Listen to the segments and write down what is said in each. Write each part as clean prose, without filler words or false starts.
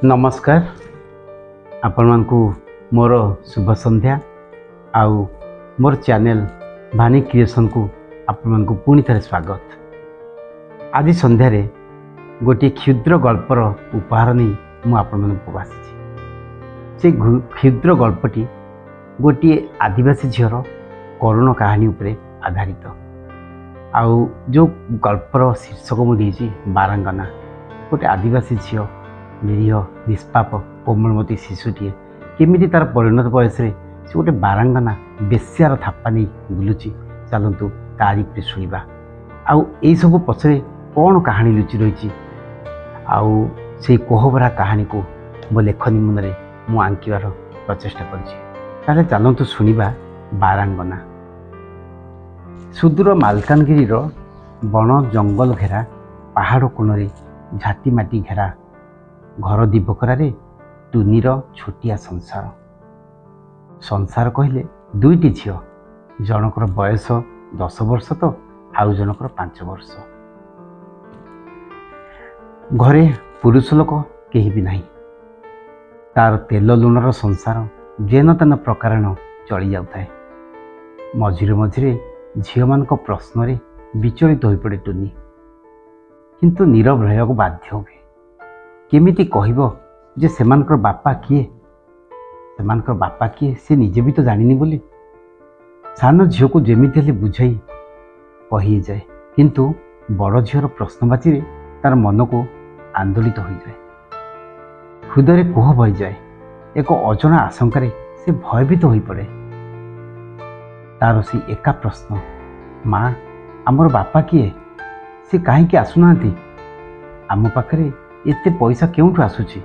नमस्कार आपण मानकु मोर शुभ संध्या आउ मोर चैनल भानी क्रिएशन को आपण मानकु पुणी थे स्वागत। आज संध्या रे गोटे क्षुद्र गल्पर उपहार नहीं मु आपण मानकु आसी। से क्षुद्र गल्पटी गोटे आदिवासी झीर करुण कहानी उपरे आधारित। आउ जो गल्पर शीर्षक मुझे बारांगना। गोटे आदिवासी झील निरीह निष्पाप कोमलमती शिशुटीए केमिति तार परिणत बयस से गोटे बारांगना बेश्यार थापा नहीं बुलूची। चलतु तारी पे शुणा आउ यही सब पछरे कौन कहानी लुचि रही आउ से कोहबरा कहानी को मो लेखनी मन मु आंकिवार प्रचेषा कर। चलतु शुणा बारांगना। सुदूर मालकानगिरी बण जंगल घेरा पहाड़ कोणरे झाटी माटी घेरा घर दिबकरारे टुनीर छोटिया संसार। संसार कहले दुईटी झील, जनकर बयस 10 वर्ष तो आउ जनकर 5 वर्ष। घरे पुरुष लोक केही भी नहीं। तार तेल लुणर संसार जेन तेन प्रकारण चली जाउଥାଏ। मझिरे मझिरे झील मान प्रश्न रे विचलित हो पड़े टुनी, किंतु नीरव रहा बाध्य हुए। केमिति कहबो जे सेमानकर बापा किए, सेमानकर बापा किए से निजे भी तो जानिनी बोली। सान झील को जेमिति हेले बुझाई कही जाए, किंतु बड़ झीर प्रश्नवाची रे तार मन को आंदोलित हो जाए। हृदय कोह बही जाए। एक अजना आशंकार से भयभीत हो पड़े। तार से एका प्रश्न, माँ आमर बापा किए, से कहीं आसुना, आम पाखरे एते पैसा केउठु आसुची,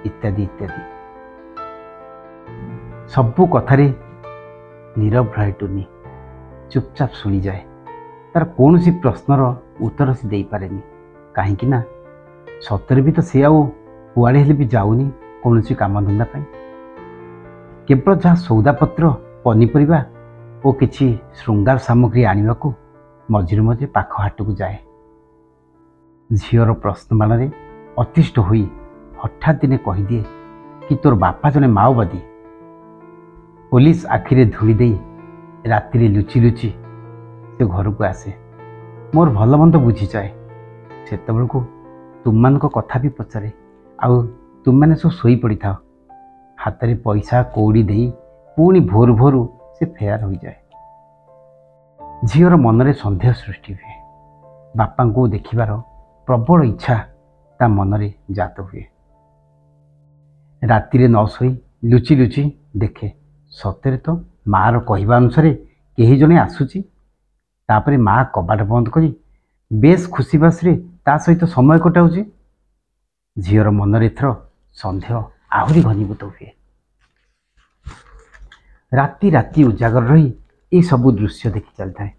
इत्यादि इत्यादि सबू कथारे नीरव रहे टुनी। चुपचाप शुणी जाए। तार कौन सी प्रश्नर उत्तर से दे पारेनी, कहीं ना सतरे भी तो से आउ कुआड़े हेले भी जाऊनी कौन सी काम धंदा पाई। केवल जहाँ सौदापत्र पनीपरिया और किछि श्रृंगार सामग्री आनिबा को मझिरे मझिरे पाख हाट को जाए। झीर प्रश्न मान अतिष्ठ हुई हठात दिने कहीदिए कि तोर बापा जने माओवादी। पुलिस आखिरे धूली दे राति लुचि लुचि से घर को आसे। मोर भल मंद बुझी जाए। से तुम मान कथा भी पचारे, आउ तुम मैंने सब शोई पड़ी था। हाथ में पैसा कौड़ी दे पुणी भोर भोर से फेयार हो जाए। झीर मन में सन्देह सृष्टि हुए। बापा को देखिबार प्रबल इच्छा ता मनरे जात हुए। राति न शोई लुचि लुचि देखे सतरे तो मार कहवा अनुसार कही जने आसुची। तापरे माँ कबाट बंद करी बेस खुशी बासरे ता सहित समय कटाऊची। झीर मनरे एथर सन्देह आहुरी घनीभूत हुए। राति राति उजागर रही ये सबू दृश्य देखी चलता है।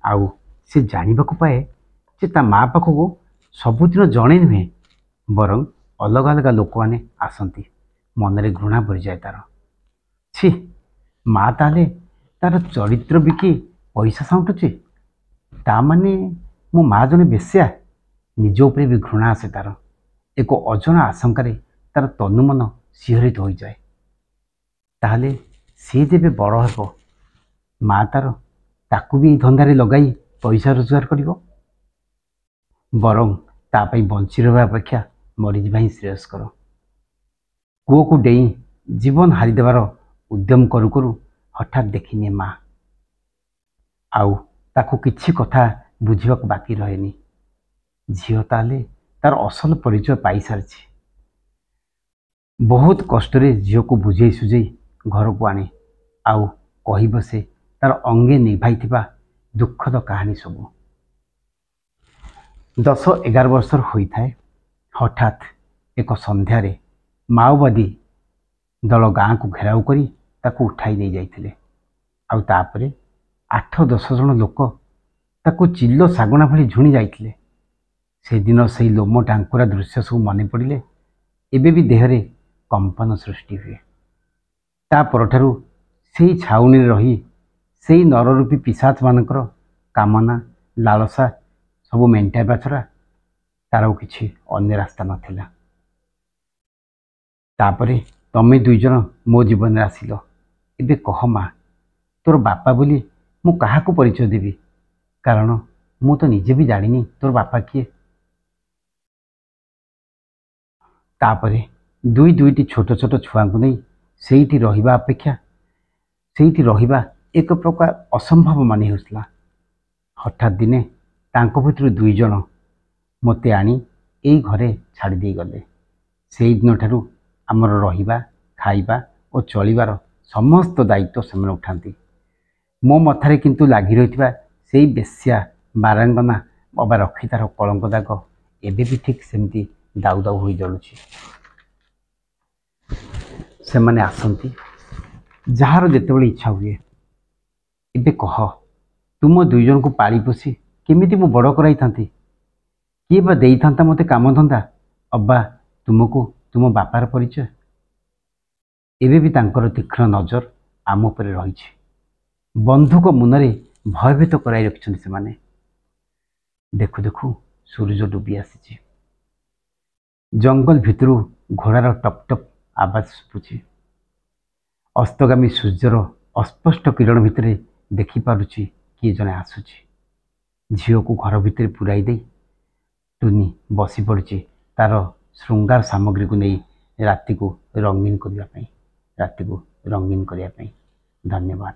आउ से जानिबा को पाए जे ता माँ पाखक सबुदिन जड़े नुहे, बरं अलग अलग लोक मैंने आसती। मनरे घृणा भरी जाए तार। छी माँ ताले तार चरित्र बिकी पैसा साउंटुची, ता माने मो माँ जने बेश्या। निज उपरे भी घृणा आसे तार। एक अजना आशंकार तार तनु मन शिहरित हो जाए। ताहले सी जेबे बड़ हेब, माँ तार ताकू भी धंदारे लगाई पैसा रोजगार करिवो। बरं तापाई बंची रहा अपेक्षा मरीजा ही श्रेयस्कर। कूओ को डेई जीवन हारिदेवार उद्यम करू करू हठात देखिने माँ। आउ ताकू किछि कथा बुझा बाकी रहेनी। झील ताले तार असल परिचय पाई सारी। बहुत कष्ट झील को बुझे सुझे घर को आने आउ कह से तार अंगे निभाई दुखद कहानी सबू। 10-11 वर्षर होता है। हठात एक संध्यारे माओवादी दल गाँ को घेराव करी ताकू उठाई नहीं जाइथिले। आउ तापरे 8-10 जन लोक ताकू चिल्लो सागणा भली झुणी जाइथिले। से दिन से लोम टांकुरा दृश्य सब मन पड़े एबे भी देहरे कंपन सृष्टि हुए। ता परठारु सेई छाउनी रही सेई नररूपी पिशाच मानकर कामना लालसा सब मेंटाइबा छड़ा तार किछि अन्य रास्ता नथिला। ତାପରେ ତମେ ଦୁଇ ଜଣ ମୋ ଜୀବନରେ ଆସିଲ। ଏବେ କହ ମା, ତୋର ବାପା ବୋଲି ମୁଁ କାହାକୁ ପରିଚୟ ଦେବି? କାରଣ ମୁଁ ତ ନିଜେ ବି ଜାଣିନି ତୋର ବାପା କିଏ। ତାପରେ ଦୁଇଟି ଛୋଟ ଛୋଟ ଛୁଆଙ୍କୁ ନେଇ ସେଇଠି ରହିବା ଅପେକ୍ଷା ସେଇଠି ରହିବା ଏକ ପ୍ରକାର ଅସମ୍ଭବ ମନେ ହେଉଥିଲା। ହଠାତ୍ ଦିନେ ତାଙ୍କ ଭିତରୁ ଦୁଇ ଜଣ ମୋତେ ଆଣି ଏଇ ଘରେ ଛାଡ଼ି ଦେଇଗଲେ। ସେଇଦିନଠାରୁ ଆମର ରହିବା, ଖାଇବା ଓ ଚଳିବାର ସମସ୍ତ ଦାୟିତ୍ୱ ସେମାନେ ଉଠାନ୍ତି। ମୋ ମଥାରେ କିନ୍ତୁ ଲାଗି ରହିଥିବା ସେଇ ବେଶ୍ୟା ବାରାଙ୍ଗନା ଅବା ରକ୍ଷିତାର କଳଙ୍କ ଦାଗ ଏବେ ବି ଠିକ୍ ସେମିତି ଦାଉ ଦାଉ ହୋଇ ଜଳୁଛି। ସେମାନେ ଆସନ୍ତି ଯାହାର ଯେତେବେଳେ ଇଚ୍ଛା ହୁଏ। ଏବେ କହ, ତୁମ ଦୁଇ ଜଣଙ୍କୁ ପାଳି ପୋଷି କେମିତି ମୁଁ ବଡ଼ କରାଇଥାନ୍ତି? କିଏ ବା ଦେଇଥାନ୍ତା ମୋତେ କାମଧନ୍ଦା ଅବା ତୁମକୁ ତୁମ ବାପାର ପରିଚୟ? ଏବେ ବି ତାଙ୍କର ତୀକ୍ଷ୍ଣ ନଜର ଆମ ଉପରେ ରହିଛି। ବନ୍ଧୁକ ମୁନରେ ଭୟଭୀତ କରାଇ ରଖିଛନ୍ତି ସେମାନେ। ଦେଖୁ ଦେଖୁ ସୂର୍ଯ୍ୟ ଡୁବି ଆସିଛି। ଜଙ୍ଗଲ ଭିତରୁ ଘୋଡ଼ାର ଟପ୍ ଟପ୍ ଆବାଜ ଶୁଭୁଛି। ଅସ୍ତଗାମୀ ସୂର୍ଯ୍ୟର ଅସ୍ପଷ୍ଟ କିରଣ ଭିତରେ ଦେଖିପାରୁଛି କିଏ ଜଣେ ଆସୁଛି। ଝିଅକୁ ଘର ଭିତରେ ପୁରାଇ ଦେଇ ଟୁନି ବସି ପଡ଼ିଛି ତାର ଶୃଙ୍ଗାର ସାମଗ୍ରୀକୁ ନେଇ ରାତିକୁ ରଙ୍ଗୀନ କରିବା ପାଇଁ। ଧନ୍ୟବାଦ।